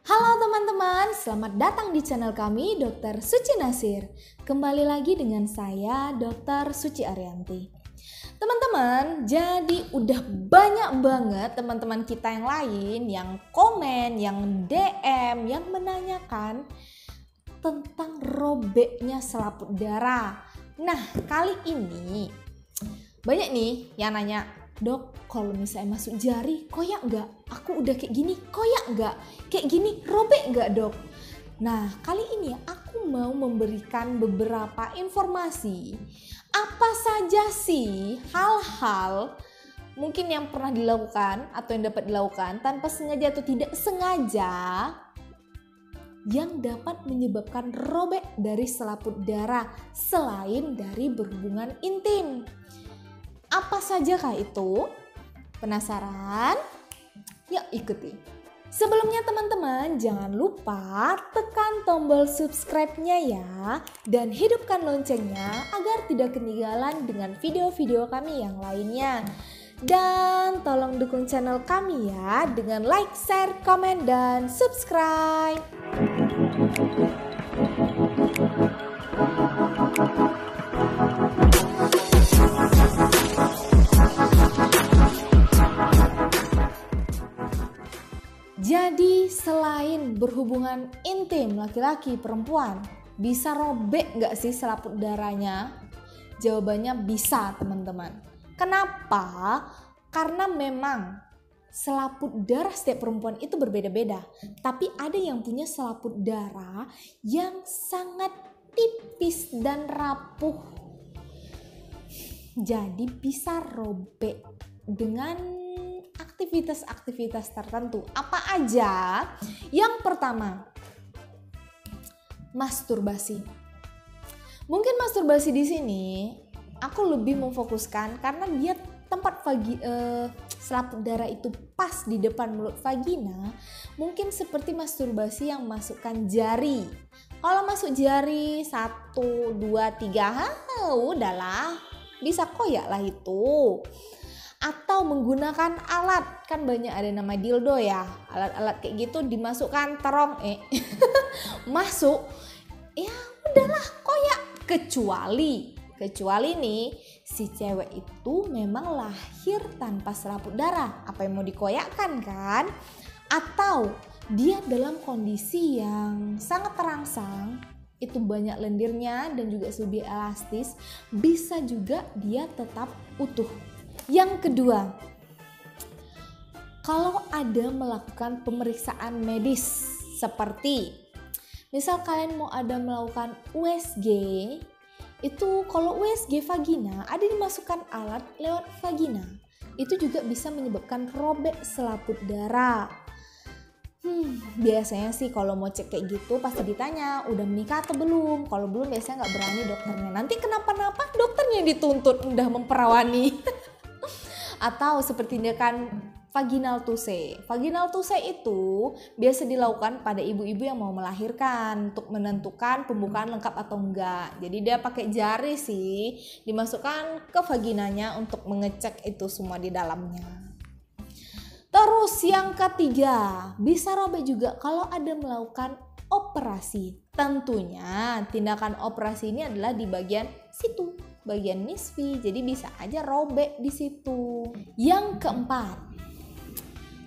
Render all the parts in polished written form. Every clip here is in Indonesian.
Halo teman-teman, selamat datang di channel kami Dr. Suci Nasir. Kembali lagi dengan saya Dr. Suci Arianti. Teman-teman, jadi udah banyak banget teman-teman kita yang lain yang komen, yang DM, yang menanyakan tentang robeknya selaput darah. Nah, kali ini banyak nih yang nanya, "Dok, kalau misalnya masuk jari koyak nggak? Aku udah kayak gini koyak nggak? Kayak gini robek nggak, Dok?" Nah, kali ini aku mau memberikan beberapa informasi. Apa saja sih hal-hal mungkin yang pernah dilakukan atau yang dapat dilakukan tanpa sengaja atau tidak sengaja yang dapat menyebabkan robek dari selaput darah selain dari berhubungan intim. Apa sajakah itu? Penasaran? Yuk ikuti. Sebelumnya teman-teman, jangan lupa tekan tombol subscribe-nya ya dan hidupkan loncengnya agar tidak ketinggalan dengan video-video kami yang lainnya. Dan tolong dukung channel kami ya dengan like, share, komen, dan subscribe. Jadi selain berhubungan intim laki-laki perempuan, bisa robek nggak sih selaput darahnya? Jawabannya bisa teman-teman. Kenapa? Karena memang selaput darah setiap perempuan itu berbeda-beda. Tapi ada yang punya selaput darah yang sangat tipis dan rapuh. Jadi bisa robek dengan aktivitas-aktivitas tertentu. Apa aja? Yang pertama, masturbasi. Mungkin masturbasi di sini aku lebih memfokuskan karena dia tempat selaput darah itu pas di depan mulut vagina. Mungkin seperti masturbasi yang masukkan jari. Kalau masuk jari 1, 2, 3, udahlah, bisa koyak lah itu. Atau menggunakan alat, kan banyak ada nama dildo ya, alat-alat kayak gitu dimasukkan terong masuk, ya udahlah koyak. Kecuali nih si cewek itu memang lahir tanpa selaput darah, apa yang mau dikoyakkan kan? Atau dia dalam kondisi yang sangat terangsang, itu banyak lendirnya dan juga lebih elastis, bisa juga dia tetap utuh. Yang kedua, kalau ada melakukan pemeriksaan medis seperti misal kalian mau ada melakukan USG, itu kalau USG vagina ada dimasukkan alat lewat vagina, itu juga bisa menyebabkan robek selaput darah. Biasanya sih kalau mau cek kayak gitu pasti ditanya udah menikah atau belum. Kalau belum biasanya nggak berani dokternya. Nanti kenapa-napa dokternya dituntut udah memperawani. Atau seperti tindakan vaginal tuse. Vaginal tuse itu biasa dilakukan pada ibu-ibu yang mau melahirkan untuk menentukan pembukaan lengkap atau enggak. Jadi dia pakai jari sih, dimasukkan ke vaginanya untuk mengecek itu semua di dalamnya. Terus yang ketiga, bisa robek juga kalau ada melakukan operasi. Tentunya tindakan operasi ini adalah di bagian situ, bagian nisfi, jadi bisa aja robek di situ. Yang keempat,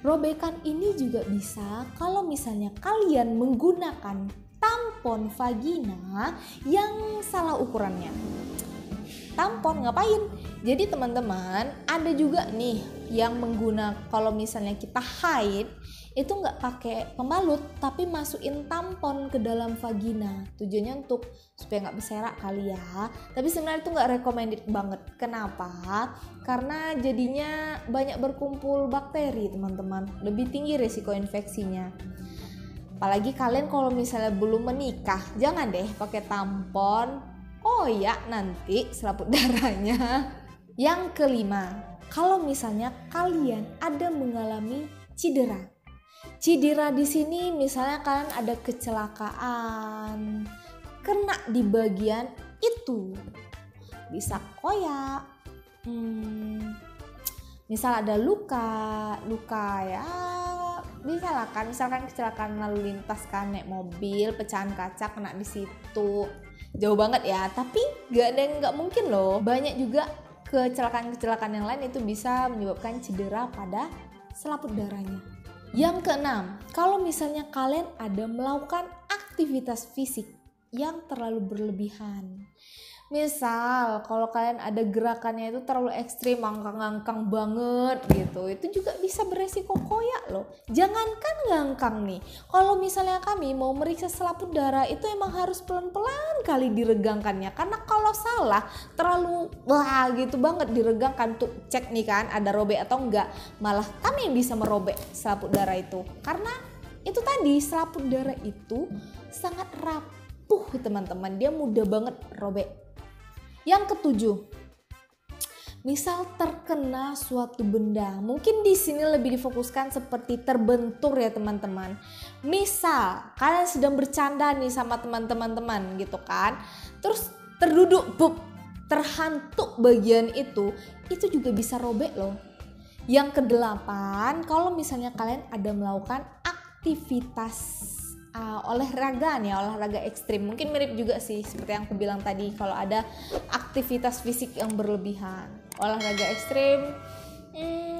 robekan ini juga bisa kalau misalnya kalian menggunakan tampon vagina yang salah ukurannya. Tampon ngapain? Jadi teman-teman, ada juga nih yang menggunakan kalau misalnya kita haid itu nggak pakai pembalut tapi masukin tampon ke dalam vagina. Tujuannya untuk supaya nggak berserak kali ya. Tapi sebenarnya itu nggak recommended banget. Kenapa? Karena jadinya banyak berkumpul bakteri teman-teman. Lebih tinggi resiko infeksinya. Apalagi kalian kalau misalnya belum menikah, jangan deh pakai tampon. Oh ya, nanti selaput darahnya. Yang kelima, kalau misalnya kalian ada mengalami cedera. Cedera di sini misalnya kalian ada kecelakaan, kena di bagian itu, bisa koyak. Misal ada luka ya bisa lah kan, misalkan kecelakaan lalu lintas kan, naik mobil, pecahan kaca kena di situ, jauh banget ya, tapi gak ada yang gak mungkin loh. Banyak juga kecelakaan-kecelakaan yang lain itu bisa menyebabkan cedera pada selaput darahnya. Yang keenam, kalau misalnya kalian ada melakukan aktivitas fisik yang terlalu berlebihan. Misal kalau kalian ada gerakannya itu terlalu ekstrim, ngangkang-ngangkang banget gitu, itu juga bisa beresiko koyak loh. Jangankan ngangkang nih, kalau misalnya kami mau meriksa selaput darah itu emang harus pelan-pelan kali diregangkannya, karena kalau salah terlalu wah gitu banget diregangkan tuh cek nih kan ada robek atau enggak, malah kami yang bisa merobek selaput darah itu. Karena itu tadi, selaput darah itu sangat rapuh teman-teman, dia mudah banget robek. Yang ketujuh, misal terkena suatu benda, mungkin di sini lebih difokuskan seperti terbentur ya teman-teman. Misal kalian sedang bercanda nih sama teman-teman gitu kan, terus terduduk, terhantuk bagian itu juga bisa robek loh. Yang kedelapan, kalau misalnya kalian ada melakukan aktivitas olahraga ekstrim, mungkin mirip juga sih seperti yang aku bilang tadi, kalau ada aktivitas fisik yang berlebihan, olahraga ekstrim,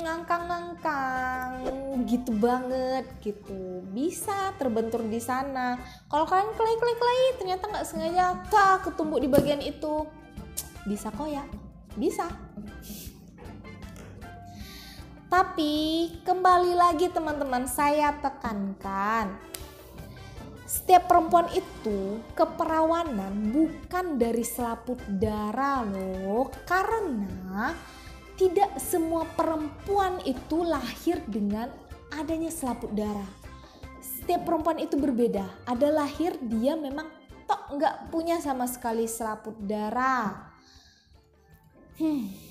ngangkang-ngangkang gitu banget gitu, bisa terbentur di sana. Kalau kalian kelai ternyata nggak sengaja ketumbuk di bagian itu, bisa koyak, bisa. Tapi kembali lagi teman-teman, saya tekankan, setiap perempuan itu keperawanan bukan dari selaput darah loh, karena tidak semua perempuan itu lahir dengan adanya selaput darah. Setiap perempuan itu berbeda, ada lahir dia memang nggak punya sama sekali selaput darah.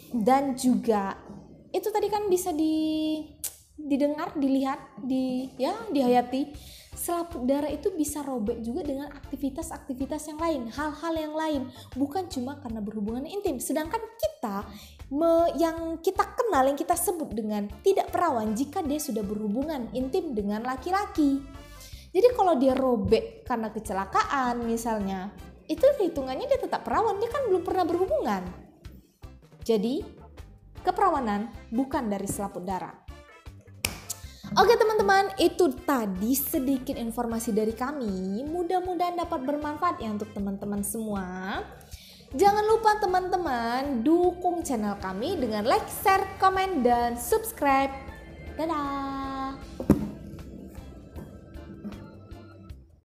Dan juga itu tadi kan bisa didengar, dilihat, dihayati. Selaput darah itu bisa robek juga dengan aktivitas-aktivitas yang lain, hal-hal yang lain, bukan cuma karena berhubungan intim. Sedangkan kita yang kita kenal, yang kita sebut dengan tidak perawan jika dia sudah berhubungan intim dengan laki-laki. Jadi kalau dia robek karena kecelakaan misalnya, itu hitungannya dia tetap perawan, dia kan belum pernah berhubungan. Jadi keperawanan bukan dari selaput darah. Oke teman-teman, itu tadi sedikit informasi dari kami. Mudah-mudahan dapat bermanfaat ya untuk teman-teman semua. Jangan lupa teman-teman dukung channel kami dengan like, share, komen, dan subscribe. Dadah!